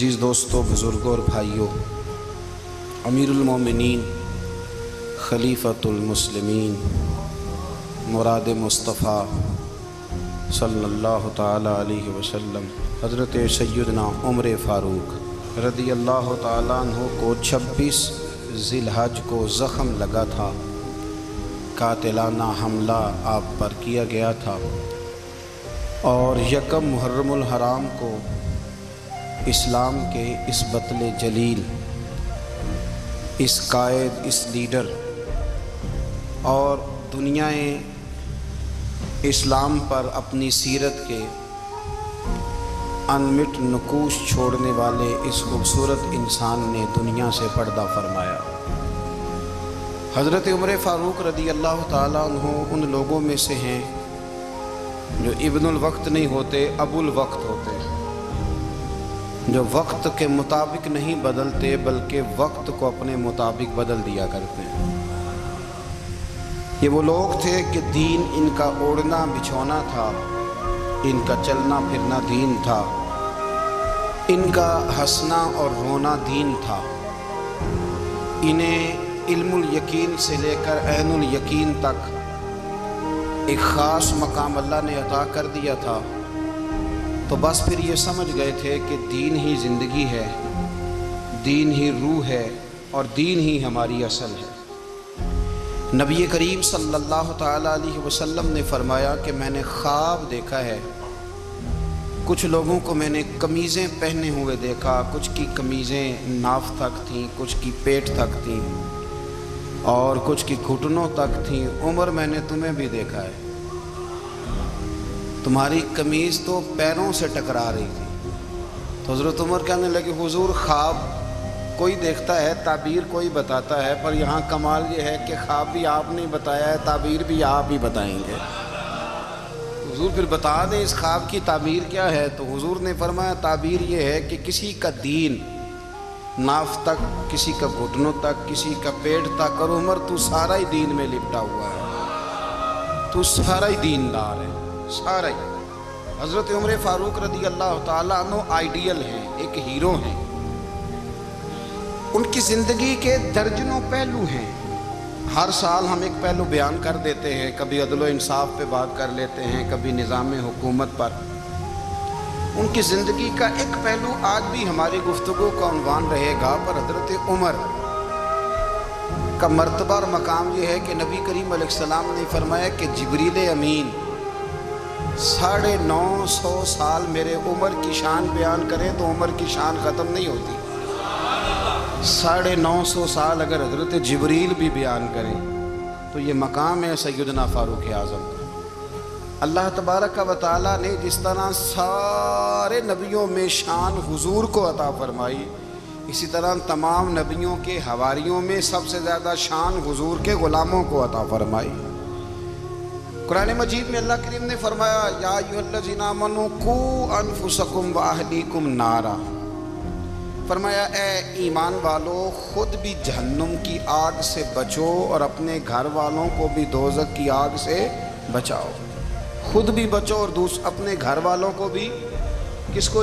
عزیز دوستوں، بزرگوں اور بھائیوں، امیر المومنین خلیفۃ المسلمین مراد مصطفیٰ صلی اللہ تعالیٰ علیہ وسلم حضرت سیدنا عمر فاروق رضی اللہ تعالیٰ عنہ کو 26 ذی الحج کو زخم لگا تھا، قاتلانہ حملہ آپ پر کیا گیا تھا، اور یکم محرم الحرام کو اسلام کے اس بطل جلیل، اس قائد، اس لیڈر اور دنیا اسلام پر اپنی سیرت کے انمٹ نقوش چھوڑنے والے اس خوبصورت انسان نے دنیا سے پردہ فرمایا۔ حضرت عمر فاروق رضی اللہ تعالیٰ عنہ ان لوگوں میں سے ہیں جو ابن الوقت نہیں ہوتے، ابو الوقت ہوتے ہیں، جو وقت کے مطابق نہیں بدلتے بلکہ وقت کو اپنے مطابق بدل دیا کرتے ہیں۔ یہ وہ لوگ تھے کہ دین ان کا اوڑھنا بچھونا تھا، ان کا چلنا پھرنا دین تھا، ان کا ہنسنا اور رونا دین تھا۔ انہیں علم الیقین سے لے کر عین الیقین تک ایک خاص مقام اللہ نے عطا کر دیا تھا، تو بس پھر یہ سمجھ گئے تھے کہ دین ہی زندگی ہے، دین ہی روح ہے، اور دین ہی ہماری اصل ہے۔ نبی کریم صلی اللہ تعالیٰ علیہ وسلم نے فرمایا کہ میں نے خواب دیکھا ہے، کچھ لوگوں کو میں نے قمیضیں پہنے ہوئے دیکھا، کچھ کی قمیضیں ناف تک تھیں، کچھ کی پیٹ تک تھیں، اور کچھ کی گھٹنوں تک تھیں۔ عمر، میں نے تمہیں بھی دیکھا ہے، تمہاری قمیض تو پیروں سے ٹکرا رہی تھی۔ تو حضرت عمر کہنے لگے، حضور خواب کوئی دیکھتا ہے، تعبیر کوئی بتاتا ہے، پر یہاں کمال یہ ہے کہ خواب بھی آپ نے بتایا ہے، تعبیر بھی آپ ہی بتائیں گے۔ حضور پھر بتا دیں اس خواب کی تعبیر کیا ہے۔ تو حضور نے فرمایا تعبیر یہ ہے کہ کسی کا دین ناف تک، کسی کا گھٹنوں تک، کسی کا پیٹ تک، اور عمر تو سارا ہی دین میں لپٹا ہوا ہے، تو سارا ہی دیندار ہے، سارا ہی۔ حضرت عمر فاروق رضی اللہ تعالیٰ عنہ آئیڈیل ہیں، ایک ہیرو ہیں۔ ان کی زندگی کے درجنوں پہلو ہیں، ہر سال ہم ایک پہلو بیان کر دیتے ہیں، کبھی عدل و انصاف پہ بات کر لیتے ہیں، کبھی نظام حکومت پر۔ ان کی زندگی کا ایک پہلو آج بھی ہماری گفتگو کا عنوان رہے گا، پر حضرت عمر کا مرتبہ اور مقام یہ ہے کہ نبی کریم علیہ السلام نے فرمایا کہ جبریل امین 950 سال میرے عمر کی شان بیان کریں تو عمر کی شان ختم نہیں ہوتی۔ 950 سال اگر حضرت جبریل بھی بیان کریں تو یہ مقام ہے سیدنا فاروق اعظم کا۔ اللہ تبارک و تعالیٰ نے جس طرح سارے نبیوں میں شان حضور کو عطا فرمائی، اسی طرح تمام نبیوں کے حواریوں میں سب سے زیادہ شان حضور کے غلاموں کو عطا فرمائی۔ قرآن مجید میں اللہ کریم نے فرمایا، یا ایھا الذین آمنوا قوا انفسکم واہلیکم نارا، فرمایا اے ایمان والو خود بھی جہنم کی آگ سے بچو اور اپنے گھر والوں کو بھی دوزخ کی آگ سے بچاؤ۔ خود بھی بچو اور اپنے گھر والوں کو بھی، کس کو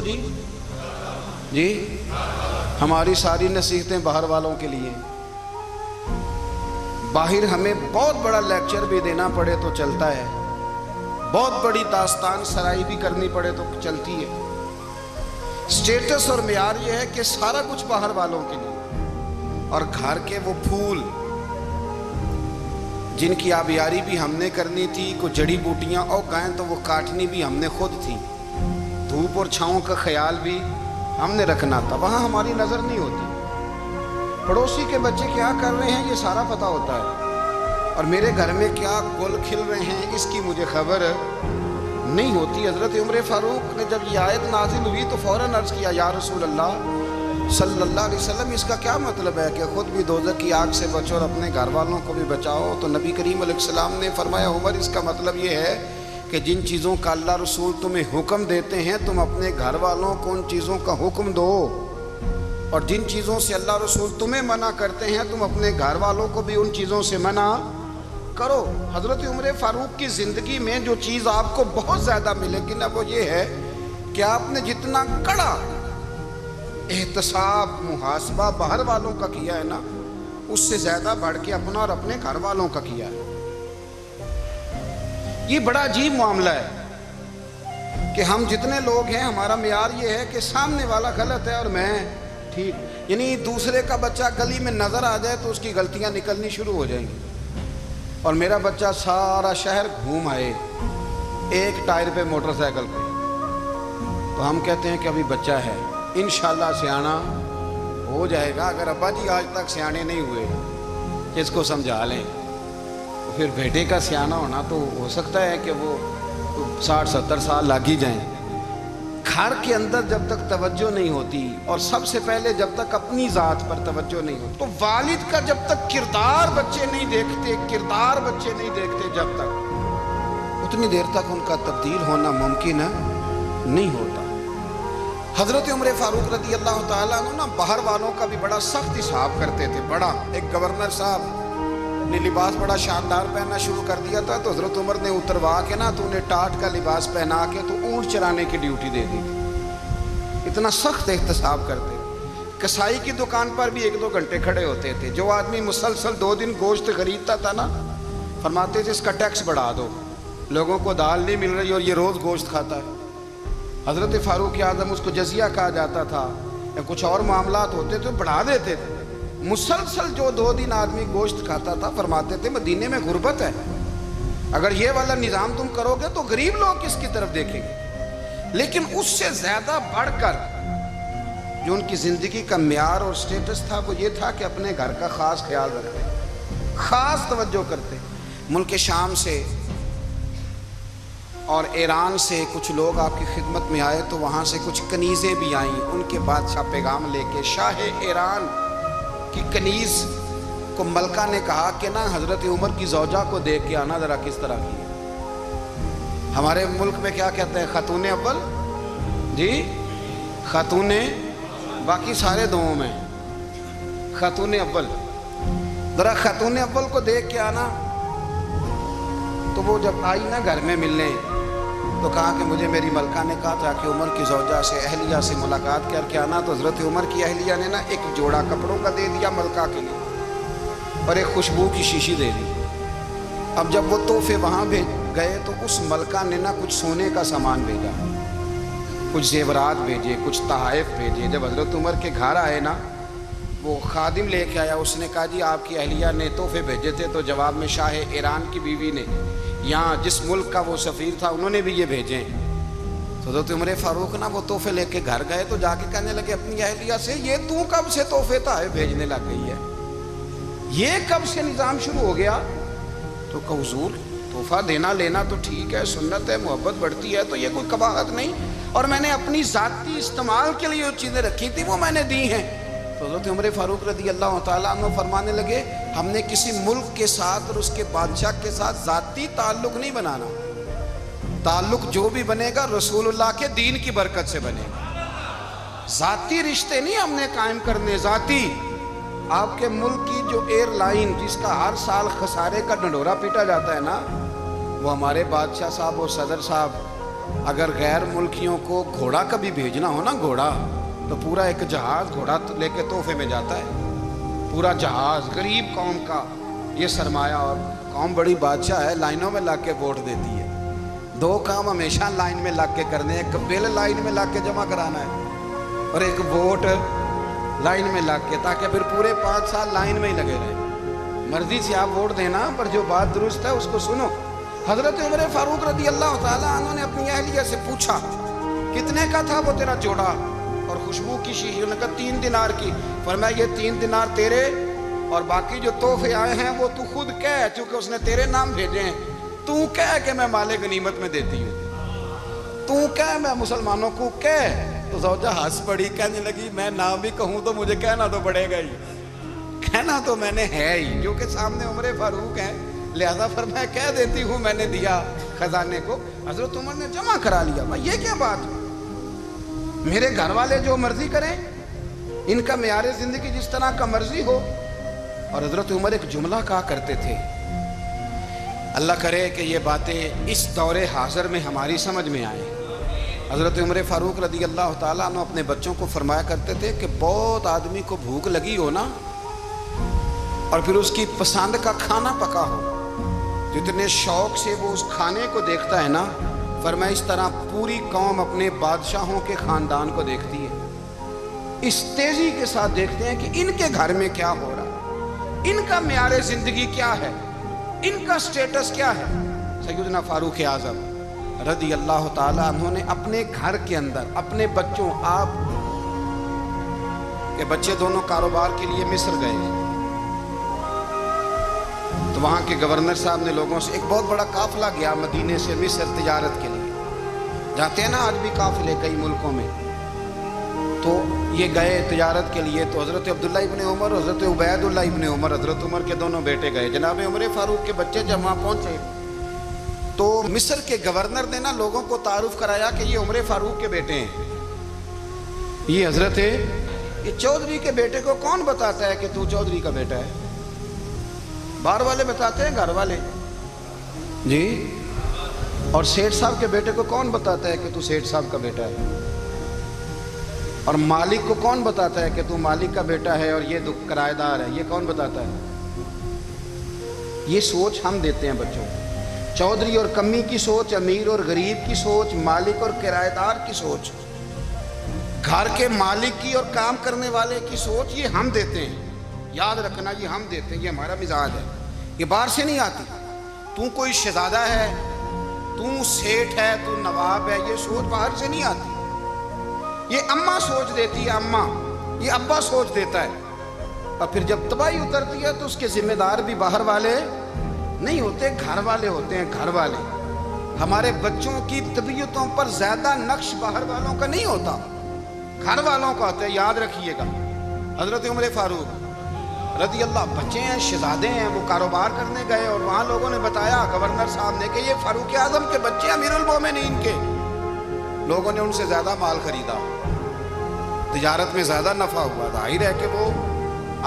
جی ہماری ساری نصیحتیں باہر والوں کے لیے۔ باہر ہمیں بہت بڑا لیکچر بھی دینا پڑے تو چلتا ہے، بہت بڑی داستان سرائی بھی کرنی پڑے تو چلتی ہے۔ سٹیٹس اور معیار یہ ہے کہ سارا کچھ باہر والوں کے لیے، اور گھر کے وہ پھول جن کی آبیاری بھی ہم نے کرنی تھی، کوئی جڑی بوٹیاں اگائیں تو وہ کاٹنی بھی ہم نے خود تھی، دھوپ اور چھاؤں کا خیال بھی ہم نے رکھنا تھا، وہاں ہماری نظر نہیں ہوتی۔ پڑوسی کے بچے کیا کر رہے ہیں یہ سارا پتہ ہوتا ہے، اور میرے گھر میں کیا گل کھل رہے ہیں اس کی مجھے خبر نہیں ہوتی۔ حضرت عمر فاروق نے جب یہ آیت نازل ہوئی تو فوراً عرض کیا، یا رسول اللہ صلی اللہ علیہ وسلم اس کا کیا مطلب ہے کہ خود بھی دوزخ کی آگ سے بچو اور اپنے گھر والوں کو بھی بچاؤ؟ تو نبی کریم علیہ السلام نے فرمایا، عمر اس کا مطلب یہ ہے کہ جن چیزوں کا اللہ رسول تمہیں حکم دیتے ہیں تم اپنے گھر والوں کو ان چیزوں کا حکم دو، اور جن چیزوں سے اللہ رسول تمہیں منع کرتے ہیں تم اپنے گھر والوں کو بھی ان چیزوں سے منع کرو۔ حضرت عمر فاروق کی زندگی میں جو چیز آپ کو بہت زیادہ ملے گی نا، وہ یہ ہے کہ آپ نے جتنا کڑا احتساب محاسبہ باہر والوں کا کیا ہے نا، اس سے زیادہ بڑھ کے اپنا اور اپنے گھر والوں کا کیا ہے۔ یہ بڑا عجیب معاملہ ہے کہ ہم جتنے لوگ ہیں ہمارا معیار یہ ہے کہ سامنے والا غلط ہے اور میں ٹھیک، یعنی دوسرے کا بچہ گلی میں نظر آ جائے تو اس کی غلطیاں نکلنی شروع ہو جائیں گی، اور میرا بچہ سارا شہر گھوم آئے ایک ٹائر پہ موٹر سائیکل پہ، تو ہم کہتے ہیں کہ ابھی بچہ ہے، انشاءاللہ سیانا ہو جائے گا۔ اگر ابا جی آج تک سیانے نہیں ہوئے کہ اس کو سمجھا لیں، پھر بیٹے کا سیانا ہونا تو ہو سکتا ہے کہ وہ 60-70 سال لگ ہی جائیں۔ گھر کے اندر جب تک توجہ نہیں ہوتی، اور سب سے پہلے جب تک اپنی ذات پر توجہ نہیں ہوتی، تو والد کا جب تک کردار بچے نہیں دیکھتے جب تک، اتنی دیر تک ان کا تبدیل ہونا ممکن نہیں ہوتا۔ حضرت عمر فاروق رضی اللہ تعالیٰ عنہ باہر والوں کا بھی بڑا سخت حساب کرتے تھے۔ بڑا ایک گورنر صاحب نے لباس بڑا شاندار پہننا شروع کر دیا تھا، تو حضرت عمر نے اتروا کے نا تو انہیں ٹاٹ کا لباس پہنا کے تو اونٹ چرانے کی ڈیوٹی دے دی تھی۔ اتنا سخت احتساب کرتے۔ کسائی کی دکان پر بھی 1-2 گھنٹے کھڑے ہوتے تھے۔ جو آدمی مسلسل 2 دن گوشت خریدتا تھا نا، فرماتے تھے اس کا ٹیکس بڑھا دو، لوگوں کو دال نہیں مل رہی اور یہ روز گوشت کھاتا ہے۔ حضرت فاروق اعظم، اس کو جزیہ کہا جاتا تھا، یا کچھ اور معاملات ہوتے تو بڑھا دیتے تھے۔ مسلسل جو 2 دن آدمی گوشت کھاتا تھا، فرماتے تھے مدینے میں غربت ہے، اگر یہ والا نظام تم کرو گے تو غریب لوگ کس کی طرف دیکھیں گے۔ لیکن اس سے زیادہ بڑھ کر جو ان کی زندگی کا معیار اور سٹیٹس تھا وہ یہ تھا کہ اپنے گھر کا خاص خیال رکھتے، خاص توجہ کرتے۔ ملک شام سے اور ایران سے کچھ لوگ آپ کی خدمت میں آئے، تو وہاں سے کچھ کنیزیں بھی آئیں، ان کے بادشاہ پیغام لے کے۔ شاہ ایران کی کنیز کو ملکہ نے کہا کہ نا حضرت عمر کی زوجہ کو دیکھ کے آنا ذرا کس طرح کی ہے۔ ہمارے ملک میں کیا کہتے ہیں؟ خاتون اول، جی خاتون، باقی سارے دوؤں میں خاتون اول، ذرا خاتون اول کو دیکھ کے آنا۔ تو وہ جب آئی نا گھر میں ملنے، تو کہا کہ مجھے میری ملکہ نے کہا تھا کہ عمر کی زوجہ سے، اہلیہ سے ملاقات کر کے آنا۔ تو حضرت عمر کی اہلیہ نے نا ایک جوڑا کپڑوں کا دے دیا ملکہ کے لیے، اور ایک خوشبو کی شیشی دے دی۔ اب جب وہ تحفے وہاں بھیج گئے تو اس ملکہ نے نا کچھ سونے کا سامان بھیجا، کچھ زیورات بھیجے، کچھ تحائف بھیجے۔ جب حضرت عمر کے گھر آئے نا، وہ خادم لے کے آیا، اس نے کہا جی آپ کی اہلیہ نے تحفے بھیجے تھے، تو جواب میں شاہ ایران کی بیوی نے، یہاں جس ملک کا وہ سفیر تھا، انہوں نے بھی یہ بھیجے۔ تو حضرت عمر فاروق نا وہ تحفے لے کے گھر گئے، تو جا کے کہنے لگے اپنی اہلیہ سے، یہ تو کب سے تحفے تحائف بھیجنے لگ گئی ہے، یہ کب سے نظام شروع ہو گیا؟ تو کہ حضور تحفہ دینا لینا تو ٹھیک ہے، سنت ہے، محبت بڑھتی ہے، تو یہ کوئی قباحت نہیں، اور میں نے اپنی ذاتی استعمال کے لیے جو چیزیں رکھی تھی وہ میں نے دی ہیں۔ تو حضرت عمر فاروق رضی اللہ تعالیٰ عنہ فرمانے لگے ہم نے کسی ملک کے ساتھ اور اس کے بادشاہ کے ساتھ ذاتی تعلق نہیں بنانا، تعلق جو بھی بنے گا رسول اللہ کے دین کی برکت سے بنے گا، ذاتی رشتے نہیں ہم نے قائم کرنے۔ ذاتی آپ کے ملک کی جو ایئر لائن جس کا ہر سال خسارے کا ڈنڈورا پیٹا جاتا ہے نا، وہ ہمارے بادشاہ صاحب اور صدر صاحب اگر غیر ملکیوں کو گھوڑا کبھی بھیجنا ہو نا، گھوڑا، تو پورا ایک جہاز گھوڑا لے کے تحفے میں جاتا ہے، پورا جہاز غریب قوم کا یہ سرمایہ، اور قوم بڑی بادشاہ ہے، لائنوں میں لگ کے ووٹ دیتی ہے۔ 2 کام ہمیشہ لائن میں لگ کے کرنے، ایک بل لائن میں لگ کے جمع کرانا ہے، اور ایک ووٹ لائن میں لگ کے، تاکہ پھر پورے 5 سال لائن میں ہی لگے رہیں۔ مرضی سے آپ ووٹ دینا، پر جو بات درست ہے اس کو سنو۔ حضرت عمر فاروق رضی اللہ تعالیٰ عنہ نے اپنی اہلیہ سے پوچھا کتنے کا تھا وہ تیرا جوڑا اور خوشبو کی شیشی؟ انہوں نے کہا 3 دینار کی۔ فرمایا یہ 3 دینار تیرے، اور باقی جو تحفے آئے ہیں وہ تو خود کہہ، چونکہ اس نے تیرے نام بھیجے ہیں، تو کہہ کہ میں مال غنیمت میں دیتی ہوں، تو کہہ میں مسلمانوں کو کہہ۔ تو زوجہ ہنس پڑی، کہنے لگی میں نہ بھی کہوں تو مجھے کہنا تو پڑے گا ہی، کہنا تو میں نے ہے ہی، جو کہ سامنے عمر فاروق ہیں، لہذا فرمایا کہہ دیتی ہوں میں نے دیا خزانے کو۔ حضرت عمر نے جمع کرا لیا۔ بھائی یہ کیا بات ہے؟ میرے گھر والے جو مرضی کریں، ان کا معیار زندگی جس طرح کا مرضی ہو۔ اور حضرت عمر ایک جملہ کہا کرتے تھے، اللہ کرے کہ یہ باتیں اس دور حاضر میں ہماری سمجھ میں آئیں، حضرت عمر فاروق رضی اللہ تعالیٰ عنہ اپنے بچوں کو فرمایا کرتے تھے کہ بہت آدمی کو بھوک لگی ہو نا اور پھر اس کی پسند کا کھانا پکا ہو، جتنے شوق سے وہ اس کھانے کو دیکھتا ہے نا، فرمایا اس طرح پوری قوم اپنے بادشاہوں کے خاندان کو دیکھتی ہے، اس تیزی کے ساتھ دیکھتے ہیں کہ ان کے گھر میں کیا ہو رہا ہے، ان کا معیار زندگی کیا ہے، ان کا سٹیٹس کیا ہے۔ سیدنا فاروق اعظم رضی اللہ تعالیٰ عنہ نے اپنے گھر کے اندر اپنے بچوں، آپ کے بچے دونوں کاروبار کے لیے مصر گئے تو وہاں کے گورنر صاحب نے لوگوں سے، ایک بہت بڑا قافلہ گیا مدینے سے مصر تجارت کے لیے، جاتے ہیں نا آج بھی قافلے کئی ملکوں میں، تو یہ گئے تجارت کے لیے، تو حضرت عبداللہ ابن عمر، حضرت عبید اللہ ابن عمر، حضرت عمر کے دونوں بیٹے گئے، جناب عمر فاروق کے بچے جب وہاں پہنچے تو مصر کے گورنر نے نا لوگوں کو تعارف کرایا کہ یہ عمر فاروق کے بیٹے ہیں، یہ حضرت ہے، یہ چودھری کے بیٹے کو کون بتاتا ہے کہ تو چودھری کا بیٹا ہے؟ باہر والے بتاتے ہیں، گھر والے جی، اور سیٹھ صاحب کے بیٹے کو کون بتاتا ہے کہ تو سیٹھ صاحب کا بیٹا ہے؟ اور مالک کو کون بتاتا ہے کہ تو مالک کا بیٹا ہے اور یہ کرایہ دار ہے؟ یہ کون بتاتا ہے؟ یہ سوچ ہم دیتے ہیں بچوں کو، چودھری اور کمی کی سوچ، امیر اور غریب کی سوچ، مالک اور کرایہ دار کی سوچ، گھر کے مالک کی اور کام کرنے والے کی سوچ، یہ ہم دیتے ہیں، یاد رکھنا، یہ ہم دیتے ہیں، یہ ہمارا مزاج ہے، یہ باہر سے نہیں آتی۔ تو کوئی شہزادہ ہے، تو سیٹھ ہے، تو نواب ہے، یہ سوچ باہر سے نہیں آتی، یہ اماں سوچ دیتی ہے، اماں، یہ ابا سوچ دیتا ہے، اور پھر جب تباہی اترتی ہے تو اس کے ذمہ دار بھی باہر والے نہیں ہوتے، گھر والے ہوتے ہیں، گھر والے۔ ہمارے بچوں کی طبیعتوں پر زیادہ نقش باہر والوں کا نہیں ہوتا، گھر والوں کا ہوتا ہے، یاد رکھیے گا۔ حضرت عمر فاروق رضی اللہ، بچے ہیں، شہزادے ہیں، وہ کاروبار کرنے گئے اور وہاں لوگوں نے بتایا گورنر صاحب نے کہ یہ فاروق اعظم کے بچے، امیر المومنین کے۔ لوگوں نے ان سے زیادہ مال خریدا، تجارت میں زیادہ نفع ہوا، ظاہر ہے کہ وہ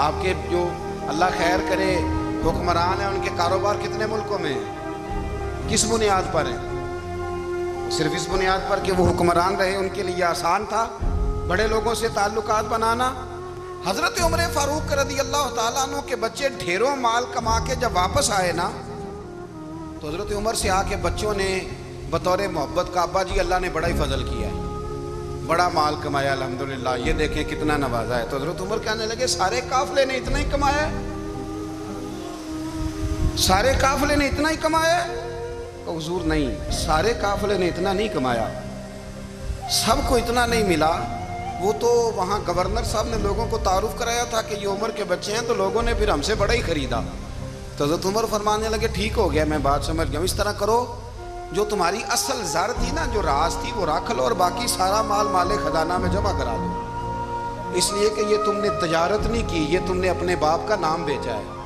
آپ کے جو اللہ خیر کرے حکمران ہیں، ان کے کاروبار کتنے ملکوں میں ہیں، کس بنیاد پر ہیں؟ صرف اس بنیاد پر کہ وہ حکمران رہے، ان کے لیے آسان تھا بڑے لوگوں سے تعلقات بنانا۔ حضرت عمر فاروق رضی اللہ تعالیٰ عنہ کے بچے ڈھیروں مال کما کے جب واپس آئے نا تو حضرت عمر سے آ کے بچوں نے بطور محبت کا، ابا جی اللہ نے بڑا ہی فضل کیا ہے، بڑا مال کمایا الحمدللہ، یہ دیکھیں کتنا نوازا ہے۔ تو حضرت عمر کہنے لگے سارے قافلے نے اتنا ہی کمایا ہے؟ سارے قافلے نے اتنا ہی کمایا ہے؟ کہ حضور نہیں، سارے قافلے نے اتنا نہیں کمایا، سب کو اتنا نہیں ملا، وہ تو وہاں گورنر صاحب نے لوگوں کو تعارف کرایا تھا کہ یہ عمر کے بچے ہیں، تو لوگوں نے پھر ہم سے بڑا ہی خریدا۔ تو حضرت عمر فرمانے لگے ٹھیک ہو گیا، میں بات سمجھ گیا، اس طرح کرو، جو تمہاری اصل زر تھی نا، جو راز تھی، وہ رکھ لو اور باقی سارا مال مال خزانہ میں جمع کرا دو، اس لیے کہ یہ تم نے تجارت نہیں کی، یہ تم نے اپنے باپ کا نام بیچا ہے،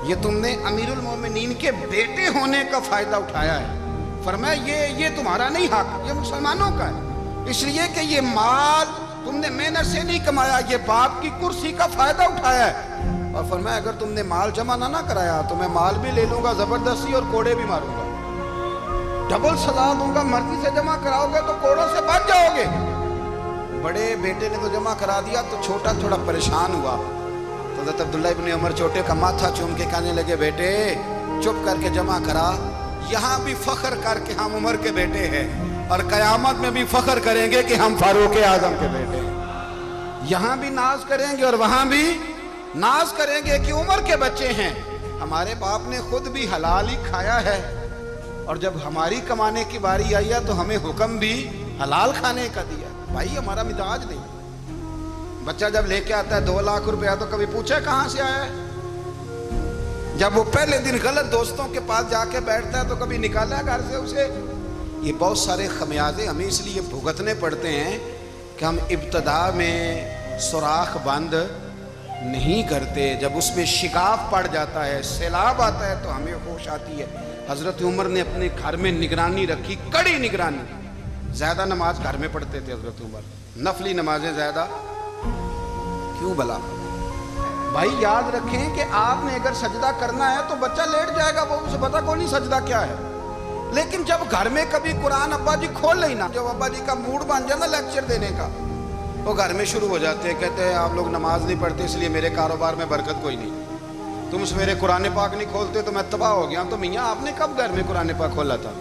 یہ تم نے امیر المومنین کے بیٹے ہونے کا فائدہ اٹھایا ہے۔ فرمایا یہ تمہارا نہیں حق، یہ مسلمانوں کا ہے، اس لیے کہ یہ مال تم نے محنت سے نہیں کمایا، یہ باپ کی کرسی کا فائدہ اٹھایا ہے۔ اور فرمایا اگر تم نے مال جمع نہ کرایا تو میں مال بھی لے لوں گا زبردستی اور کوڑے بھی ماروں گا، ڈبل سزا دوں گا، مرضی سے جمع کراؤ گے تو کوڑوں سے بچ جاؤ گے۔ بڑے بیٹے نے تو جمع کرا دیا تو چھوٹا تھوڑا پریشان ہوا، تو حضرت عبداللہ ابن عمر چھوٹے کا ماتھا چوم کے کہنے لگے بیٹے چپ کر کے جمع کرا، یہاں بھی فخر کر کے ہم عمر کے بیٹے ہیں اور قیامت میں بھی فخر کریں گے کہ ہم فاروق اعظم کے بیٹے ہیں، یہاں بھی ناز کریں گے اور وہاں بھی ناز کریں گے کہ عمر کے بچے ہیں۔ ہمارے باپ نے خود بھی حلال ہی کھایا ہے اور جب ہماری کمانے کی باری آئی ہے تو ہمیں حکم بھی حلال کھانے کا دیا۔ بھائی ہمارا مزاج نہیں، بچہ جب لے کے آتا ہے 2 لاکھ روپیہ تو کبھی پوچھا کہاں سے آیا ہے؟ جب وہ پہلے دن غلط دوستوں کے پاس جا کے بیٹھتا ہے تو کبھی نکالا گھر سے اسے؟ یہ بہت سارے خمیازے ہمیں اس لیے بھگتنے پڑتے ہیں کہ ہم ابتدا میں سوراخ بند نہیں کرتے، جب اس میں شگاف پڑ جاتا ہے، سیلاب آتا ہے تو ہمیں ہوش آتی ہے۔ حضرت عمر نے اپنے گھر میں نگرانی رکھی، کڑی نگرانی، زیادہ نماز گھر میں پڑھتے تھے حضرت عمر، نفلی نمازیں زیادہ کیوں بلا؟ بھائی یاد رکھیں کہ آپ نے اگر سجدہ کرنا ہے تو بچہ لیٹ جائے گا، وہ اسے پتہ کو نہیں سجدہ کیا ہے، لیکن جب گھر میں کبھی قرآن ابا جی کھول لیں نا، جب ابا جی کا موڈ بن جائے نا لیکچر دینے کا، وہ گھر میں شروع ہو جاتے ہیں، کہتے ہیں آپ لوگ نماز نہیں پڑھتے اس لیے میرے کاروبار میں برکت کوئی نہیں، تم سویرے قرآن پاک نہیں کھولتے تو میں تباہ ہو گیا۔ تو میاں آپ نے کب گھر میں قرآن پاک کھولا تھا؟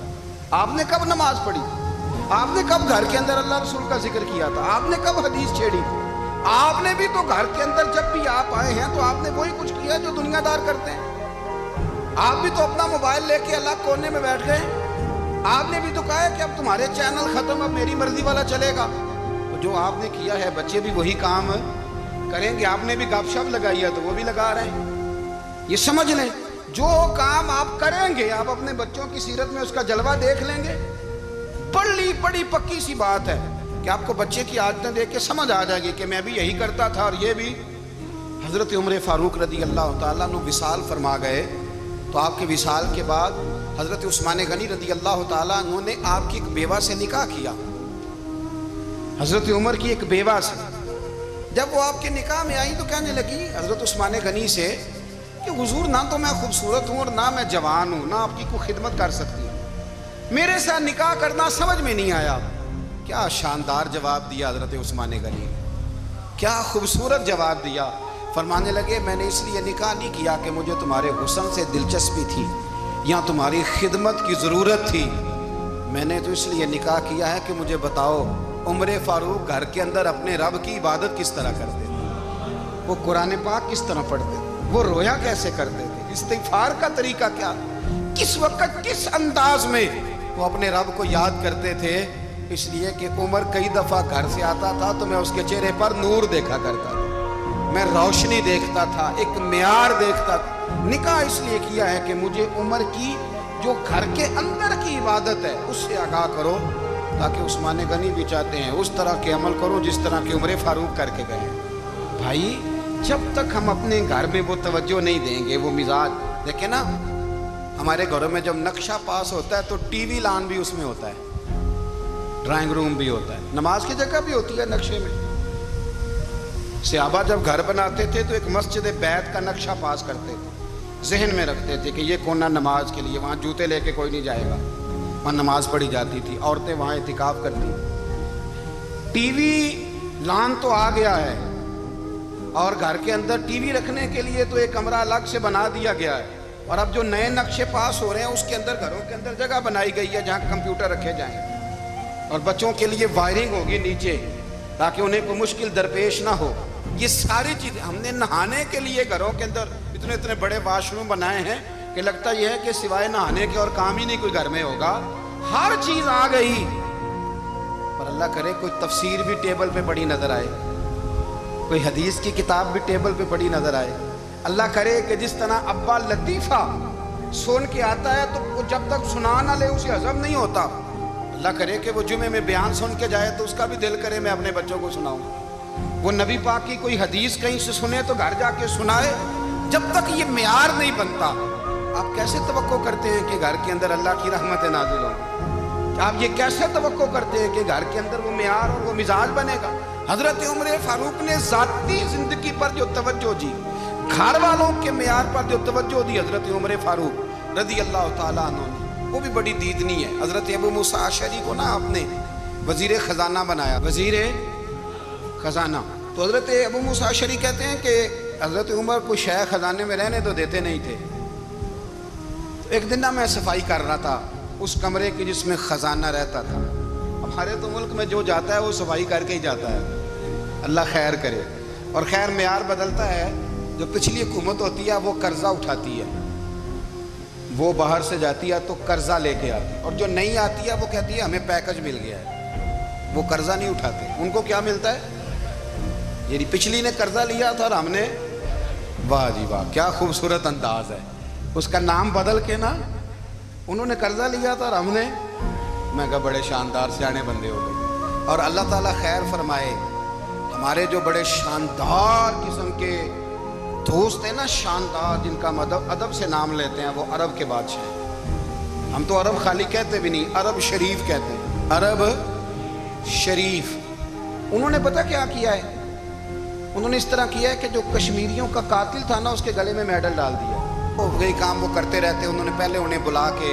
آپ نے کب نماز پڑھی؟ آپ نے کب گھر کے اندر اللہ رسول کا ذکر کیا تھا؟ آپ نے کب حدیث چھیڑی؟ آپ نے بھی تو گھر کے اندر جب بھی آپ آئے ہیں تو آپ نے وہی کچھ کیا جو دنیا دار کرتے ہیں۔ آپ بھی تو اپنا موبائل لے کے الگ کونے میں بیٹھ گئے، آپ نے بھی تو کہا ہے کہ اب تمہارے چینل ختم، اب میری مرضی والا چلے گا۔ جو آپ نے کیا ہے بچے بھی وہی کام کریں گے۔ آپ نے بھی گپ شپ لگائی ہے تو وہ بھی لگا رہے ہیں۔ یہ سمجھ لیں جو کام آپ کریں گے آپ اپنے بچوں کی سیرت میں اس کا جلوہ دیکھ لیں گے۔ بڑی پکی سی بات ہے کہ آپ کو بچے کی عادتیں دیکھ کے سمجھ آ جائے گی کہ میں بھی یہی کرتا تھا۔ اور یہ بھی حضرت عمر فاروق رضی اللہ تعالیٰ عنہ وصال فرما گئے تو آپ کے وصال کے بعد حضرت عثمان غنی رضی اللہ تعالیٰ عنہ نے آپ کی ایک بیوہ سے نکاح کیا، حضرت عمر کی ایک بیوہ سے۔ جب وہ آپ کے نکاح میں آئی تو کہنے لگی حضرت عثمان غنی سے کہ حضور نہ تو میں خوبصورت ہوں اور نہ میں جوان ہوں، نہ آپ کی کوئی خدمت کر سکتی ہوں، میرے ساتھ نکاح کرنا سمجھ میں نہیں آیا۔ کیا شاندار جواب دیا حضرت عثمان غنی، کیا خوبصورت جواب دیا۔ فرمانے لگے میں نے اس لیے نکاح نہیں کیا کہ مجھے تمہارے حسن سے دلچسپی تھی یا تمہاری خدمت کی ضرورت تھی، میں نے تو اس لیے نکاح کیا ہے کہ مجھے بتاؤ عمر فاروق گھر کے اندر اپنے رب کی عبادت کس طرح کرتے تھے، وہ قرآن پاک کس طرح پڑھتے تھے، وہ رویا کیسے کرتے تھے، استغفار کا طریقہ کیا، کس وقت کس انداز میں وہ اپنے رب کو یاد کرتے تھے۔ اس لیے کہ عمر کئی دفعہ گھر سے آتا تھا تو میں اس کے چہرے پر نور دیکھا کرتا تھا، میں روشنی دیکھتا تھا، ایک معیار دیکھتا تھا۔ نکاح اس لیے کیا ہے کہ مجھے عمر کی جو گھر کے اندر کی عبادت ہے اس سے آگاہ کرو، تاکہ عثمان غنی بھی چاہتے ہیں اس طرح کے عمل کرو جس طرح کے عمر فاروق کر کے گئے۔ بھائی جب تک ہم اپنے گھر میں وہ توجہ نہیں دیں گے، وہ مزاج دیکھیں نا، ہمارے گھروں میں جب نقشہ پاس ہوتا ہے تو ٹی وی لان بھی اس میں ہوتا ہے، ڈرائنگ روم بھی ہوتا ہے، نماز کی جگہ بھی ہوتی ہے نقشے میں۔ صحابہ جب گھر بناتے تھے تو ایک مسجد بیت کا نقشہ پاس کرتے تھے، ذہن میں رکھتے تھے کہ یہ کونا نماز کے لیے، وہاں جوتے لے کے کوئی نہیں جائے گا، وہاں نماز پڑھی جاتی تھی، عورتیں وہاں اعتکاف کرتی۔ ٹی وی لان تو آ گیا ہے اور گھر کے اندر ٹی وی رکھنے کے لیے تو ایک کمرہ الگ سے بنا دیا گیا ہے، اور اب جو نئے نقشے پاس ہو رہے ہیں اس کے اندر گھروں کے اندر جگہ بنائی گئی ہے جہاں کمپیوٹر رکھے جائیں، اور بچوں کے لیے وائرنگ ہوگی نیچے تاکہ انہیں کوئی مشکل درپیش نہ ہو۔ یہ ساری چیزیں ہم نے نہانے کے لیے گھروں کے اندر اتنے بڑے واش روم بنائے ہیں کہ لگتا یہ ہے کہ سوائے نہانے کے اور کام ہی نہیں کوئی گھر میں ہوگا، ہر چیز آ گئی۔ پر اللہ کرے کوئی تفسیر بھی ٹیبل پہ پڑی نظر آئے، کوئی حدیث کی کتاب بھی ٹیبل پہ پڑی نظر آئے۔ اللہ کرے کہ جس طرح ابا لطیفہ سن کے آتا ہے تو وہ جب تک سنا نہ لے اسے ہضم نہیں ہوتا، اللہ کرے کہ وہ جمعے میں بیان سن کے جائے تو اس کا بھی دل کرے میں اپنے بچوں کو سناؤں۔ وہ نبی پاک کی کوئی حدیث کہیں سے سنے تو گھر جا کے سنائے۔ جب تک یہ معیار نہیں بنتا آپ کیسے توقع کرتے ہیں کہ گھر کے اندر اللہ کی رحمت نازل ہوں؟ آپ یہ کیسے توقع کرتے ہیں کہ گھر کے اندر وہ معیار اور وہ مزاج بنے گا؟ حضرت عمر فاروق نے ذاتی زندگی پر جو توجہ دی، گھر والوں کے معیار پر جو توجہ دی حضرت عمر فاروق رضی اللہ تعالیٰ عنہ نے، وہ بھی بڑی دیدنی ہے۔ حضرت ابو موسیٰ اشعری کو نا آپ نے وزیر خزانہ بنایا، وزیر خزانہ۔ تو حضرت ابو موسیٰ اشعری کہتے ہیں کہ حضرت عمر کو شے خزانے میں رہنے تو دیتے نہیں تھے۔ ایک دن نا میں صفائی کر رہا تھا اس کمرے کی جس میں خزانہ رہتا تھا۔ ہمارے تو ملک میں جو جاتا ہے وہ صفائی کر کے ہی جاتا ہے، اللہ خیر کرے۔ اور خیر معیار بدلتا ہے، جو پچھلی حکومت ہوتی ہے وہ قرضہ اٹھاتی ہے، وہ باہر سے جاتی ہے تو قرضہ لے کے آتی ہے، اور جو نہیں آتی ہے وہ کہتی ہے ہمیں پیکج مل گیا ہے، وہ قرضہ نہیں اٹھاتے۔ ان کو کیا ملتا ہے؟ یعنی پچھلی نے قرضہ لیا تھا اور ہم نے، واہ جی واہ کیا خوبصورت انداز ہے، اس کا نام بدل کے نا، انہوں نے قرضہ لیا تھا اور ہم نے، میں کہا بڑے شاندار سیانے بندے ہو گئے۔ اور اللہ تعالیٰ خیر فرمائے، ہمارے جو بڑے شاندار قسم کے دوست ہیں نا، شاندار، جن کا ادب سے نام لیتے ہیں، وہ عرب کے بادشاہ ہیں۔ ہم تو عرب خالی کہتے بھی نہیں، عرب شریف کہتے ہیں، عرب شریف۔ انہوں نے پتہ کیا کیا ہے؟ انہوں نے اس طرح کیا ہے کہ جو کشمیریوں کا قاتل تھا نا اس کے گلے میں میڈل ڈال دیا۔ وہی کام وہ کرتے رہتے۔ انہوں نے پہلے انہیں بلا کے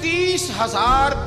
30,000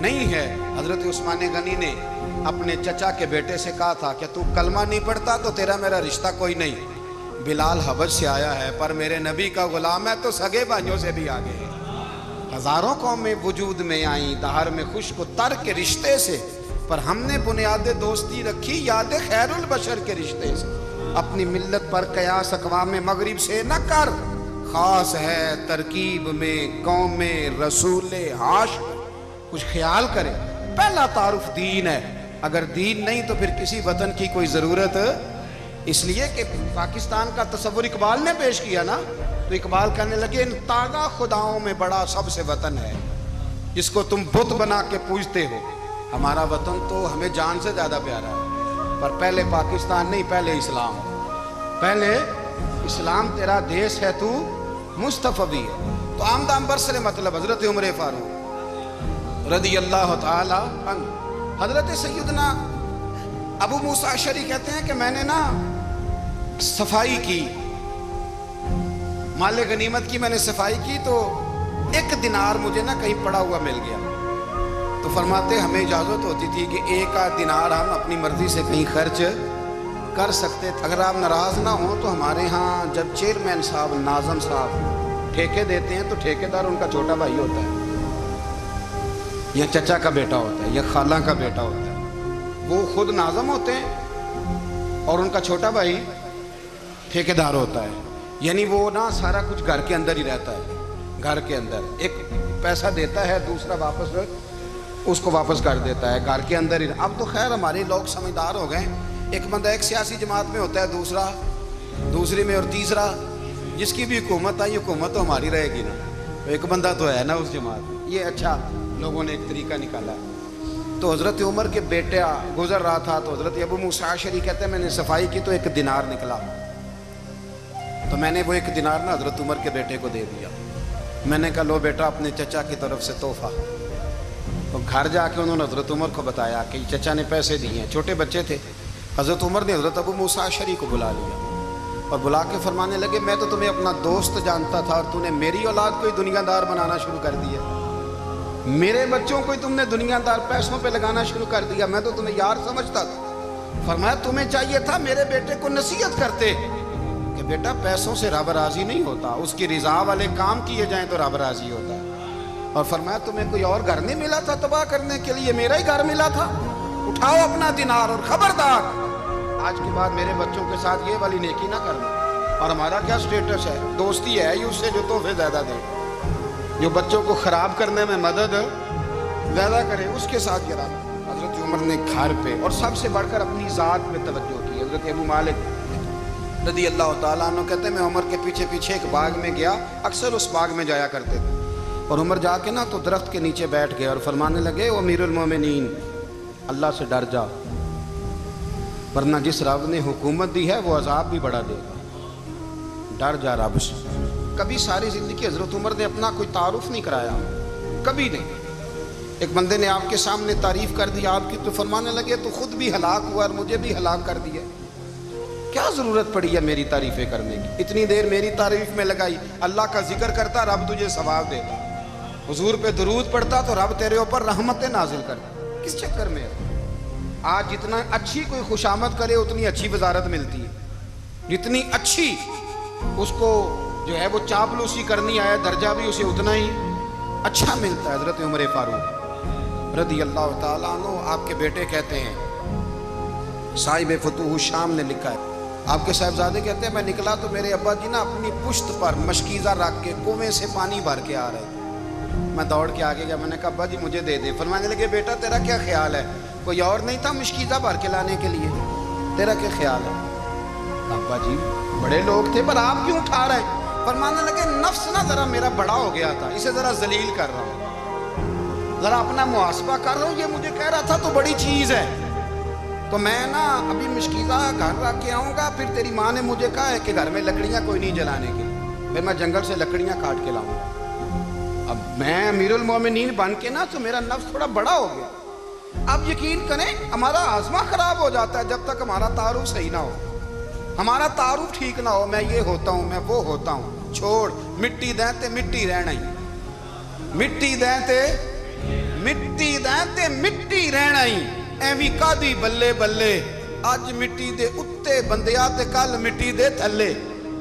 نہیں ہے. حضرت عثمان غنی نے اپنے چچا کے بیٹے سے کہا تھا کہ تو کلمہ نہیں پڑھتا تو تیرا میرا رشتہ کوئی نہیں. بلال حبش سے آیا ہے پر میرے نبی کا غلام ہے تو سگے بھائیوں سے بھی آگے ہے. ہزاروں قومیں وجود میں آئیں دہر میں خوش کو تر کے رشتے سے، پر ہم نے بنیاد دوستی رکھی یاد خیر البشر کے رشتے سے. اپنی ملت پر قیاس اقوام مغرب سے نہ کر، خاص ہے ترکیب میں قوم رسول ہاشم. کچھ خیال کرے، پہلا تعارف دین ہے، اگر دین نہیں تو پھر کسی وطن کی کوئی ضرورت. اس لیے کہ پاکستان کا تصور اقبال نے پیش کیا نا، تو اقبال کہنے لگے ان تازہ خداؤں میں بڑا سب سے وطن ہے جس کو تم بت بنا کے پوجتے ہو. ہمارا وطن تو ہمیں جان سے زیادہ پیارا ہے، پر پہلے پاکستان نہیں، پہلے اسلام. پہلے اسلام تیرا دیش ہے، تو مصطفی ہے. تو آمدام برسر مطلب حضرت عمر فاروق رضی اللہ تعالی عنہ. حضرت سیدنا ابو موسیٰ اشعری کہتے ہیں کہ میں نے نا صفائی کی، مال غنیمت کی میں نے صفائی کی، تو ایک دینار مجھے نا کہیں پڑا ہوا مل گیا. تو فرماتے ہمیں اجازت ہوتی تھی کہ ایک آدھ دینار ہم اپنی مرضی سے کہیں خرچ کر سکتے تھے. اگر آپ ناراض نہ ہوں تو ہمارے ہاں جب چیئرمین صاحب ناظم صاحب ٹھیکے دیتے ہیں تو ٹھیکیدار ان کا چھوٹا بھائی ہوتا ہے، یا چچا کا بیٹا ہوتا ہے، یا خالہ کا بیٹا ہوتا ہے. وہ خود ناظم ہوتے ہیں اور ان کا چھوٹا بھائی ٹھیکیدار ہوتا ہے. یعنی وہ نا سارا کچھ گھر کے اندر ہی رہتا ہے. گھر کے اندر ایک پیسہ دیتا ہے، دوسرا واپس اس کو واپس کر دیتا ہے، گھر کے اندر ہی. اب تو خیر ہمارے لوگ سمجھدار ہو گئے، ایک بندہ ایک سیاسی جماعت میں ہوتا ہے، دوسرا دوسری میں، اور تیسرا جس کی بھی حکومت آئی حکومت تو ہماری رہے گی نا، ایک بندہ تو ہے نا اس جماعت میں. یہ اچھا لوگوں نے ایک طریقہ نکالا ہے. تو حضرت عمر کے بیٹا گزر رہا تھا تو حضرت ابو موسیٰ اشعری کہتے ہیں میں نے صفائی کی تو ایک دینار نکلا، تو میں نے وہ ایک دینار نا حضرت عمر کے بیٹے کو دے دیا. میں نے کہا لو بیٹا اپنے چچا کی طرف سے تحفہ. تو گھر جا کے انہوں نے حضرت عمر کو بتایا کہ چچا نے پیسے دیے ہیں. چھوٹے بچے تھے. حضرت عمر نے حضرت ابو موسیٰ اشعری کو بلا لیا اور بلا کے فرمانے لگے میں تو تمہیں اپنا دوست جانتا تھا اور تو نے میری اولاد کو ہی دنیا دار بنانا شروع کر دیا، میرے بچوں کو ہی تم نے دنیا دار پیسوں پہ لگانا شروع کر دیا. میں تو تمہیں یار سمجھتا تھا. فرمایا تمہیں چاہیے تھا میرے بیٹے کو نصیحت کرتے کہ بیٹا پیسوں سے رب راضی نہیں ہوتا، اس کی رضا والے کام کیے جائیں تو رب راضی ہوتا ہے. اور فرمایا تمہیں کوئی اور گھر نہیں ملا تھا تباہ کرنے کے لیے، میرا ہی گھر ملا تھا. اٹھاؤ اپنا دینار اور خبردار آج کے بعد میرے بچوں کے ساتھ یہ والی نیکی نہ کرنا. اور ہمارا کیا سٹیٹس ہے؟ دوستی ہے ہی اس سے جو تحفے زیادہ دے، جو بچوں کو خراب کرنے میں مدد زیادہ کرے اس کے ساتھ گرا. حضرت عمر نے گھر پہ اور سب سے بڑھ کر اپنی ذات میں توجہ کی. حضرت ابو مالک رضی اللہ تعالیٰ عنہ کہتے ہیں میں عمر کے پیچھے پیچھے ایک باغ میں گیا، اکثر اس باغ میں جایا کرتے تھے. اور عمر جا کے نا تو درخت کے نیچے بیٹھ گئے اور فرمانے لگے او امیر المومنین اللہ سے ڈر جا، ورنہ جس رب نے حکومت دی ہے وہ عذاب بھی بڑا دے گا. ڈر جا رب سے. کبھی ساری زندگی حضرت عمر نے اپنا کوئی تعارف نہیں کرایا، کبھی نہیں. ایک بندے نے آپ کے سامنے تعریف کر دی آپ کی تو فرمانے لگے تو خود بھی ہلاک ہوا اور مجھے بھی ہلاک کر دیا، کیا ضرورت پڑی ہے میری تعریفیں کرنے کی؟ اتنی دیر میری تعریف میں لگائی. اللہ کا ذکر کرتا رب تجھے ثواب دیتا، حضور پہ درود پڑھتا تو رب تیرے اوپر رحمتیں نازل کرتا. کس چکر میں ہے؟ آج جتنا اچھی کوئی خوشامد کرے اتنی اچھی وزارت ملتی ہے، جتنی اچھی اس کو جو ہے وہ چاپلوسی کرنی آیا درجہ بھی اسے اتنا ہی اچھا ملتا ہے. حضرت عمر فاروق رضی اللہ تعالیٰ عنہ آپ کے بیٹے کہتے ہیں، صاحب فتوح الشام نے لکھا ہے، آپ کے صاحبزادے کہتے ہیں میں نکلا تو میرے ابا جی نا اپنی پشت پر مشکیزہ رکھ کے کنویں سے پانی بھر کے آ رہے تھے. میں دوڑ کے آگے گیا، میں نے کہا ابا جی مجھے دے دے. فرمانے لگے بیٹا تیرا کیا خیال ہے؟ کوئی اور نہیں تھا مشکیزہ بھر کے لانے کے لیے، تیرا کیا خیال ہے؟ ابا جی بڑے لوگ تھے پر آپ کیوں اٹھا رہے ہیں؟ فرمانے لگے نفس نا ذرا میرا بڑا ہو گیا تھا، اسے ذرا ذلیل کر رہا ہوں، ذرا اپنا محاسبہ کر رہا ہوں. یہ مجھے کہہ رہا تھا تو بڑی چیز ہے، تو میں نا ابھی مشکیزہ گھر رکھ کے آؤں گا، پھر تیری ماں نے مجھے کہا ہے کہ گھر میں لکڑیاں کوئی نہیں جلانے کے لیے، پھر میں جنگل سے لکڑیاں کاٹ کے لاؤں گا. اب میں امیر المومنین بن کے نا تو میرا نفس تھوڑا بڑا ہو گیا. اب یقین کریں ہمارا آزما خراب ہو جاتا ہے جب تک ہمارا تعارف صحیح نہ ہو، ہمارا تعارف ٹھیک نہ ہو. میں یہ ہوتا ہوں، میں وہ ہوتا ہوں. چھوڑ، مٹی دیں تے مٹی رہنا ہی، مٹی دیں تے ਮਿੱਟੀ ਦਾ ਤੇ ਮਿੱਟੀ ਰਹਿਣਾ ਹੀ ਐਵੇਂ ਕਾਦੀ ਬੱਲੇ ਬੱਲੇ ਅੱਜ ਮਿੱਟੀ ਦੇ ਉੱਤੇ ਬੰਦਿਆ ਤੇ ਕੱਲ ਮਿੱਟੀ ਦੇ ਥੱਲੇ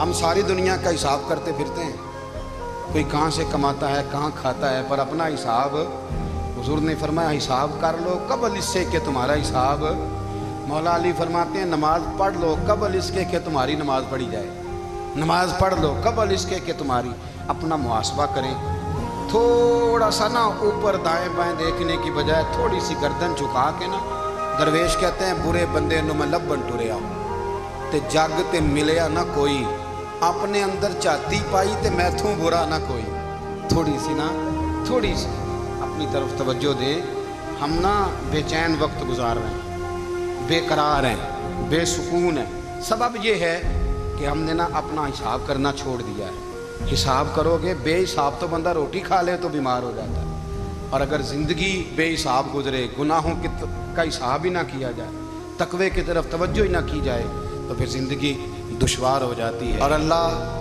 ہم ساری دنیا کا حساب کرتے پھرتے ہیں، کوئی کہاں سے کماتا ہے کہاں کھاتا ہے، پر اپنا حساب حضور نے فرمایا حساب کر لو قبل اس سے کہ تمہارا حساب، مولا علی فرماتے ہیں نماز پڑھ لو قبل اس کے کہ تمہاری نماز پڑھی جائے، نماز پڑھ لو قبل اس کے کہ تمہاری، اپنا محاسبہ کریں، تھوڑا سا نا اوپر دائیں بائیں دیکھنے کی بجائے تھوڑی سی گردن جھکا کے نا، درویش کہتے ہیں برے بندے نو میں لبن ٹریا تے جگ تے ملیا نہ کوئی، اپنے اندر چاہتی پائی تے میتھوں برا نہ کوئی، تھوڑی سی نا تھوڑی سی اپنی طرف توجہ دے، ہم نا بے چین وقت گزار رہے ہیں، بے قرار ہیں، بے سکون ہیں، سبب یہ ہے کہ ہم نے نا اپنا حساب کرنا چھوڑ دیا ہے۔ حساب کرو گے، بے حساب تو بندہ روٹی کھا لے تو بیمار ہو جاتا ہے، اور اگر زندگی بے حساب گزرے، گناہوں کا حساب ہی نہ کیا جائے، تقوی کی طرف توجہ ہی نہ کی جائے، تو پھر زندگی دشوار ہو جاتی ہے۔ اور اللہ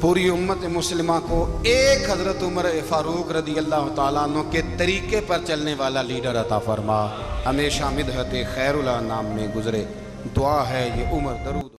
پوری امت مسلمہ کو ایک حضرت عمر فاروق رضی اللہ تعالیٰ عنہ کے طریقے پر چلنے والا لیڈر عطا فرما، ہمیشہ مدحت خیر الانام میں گزرے، دعا ہے یہ عمر درود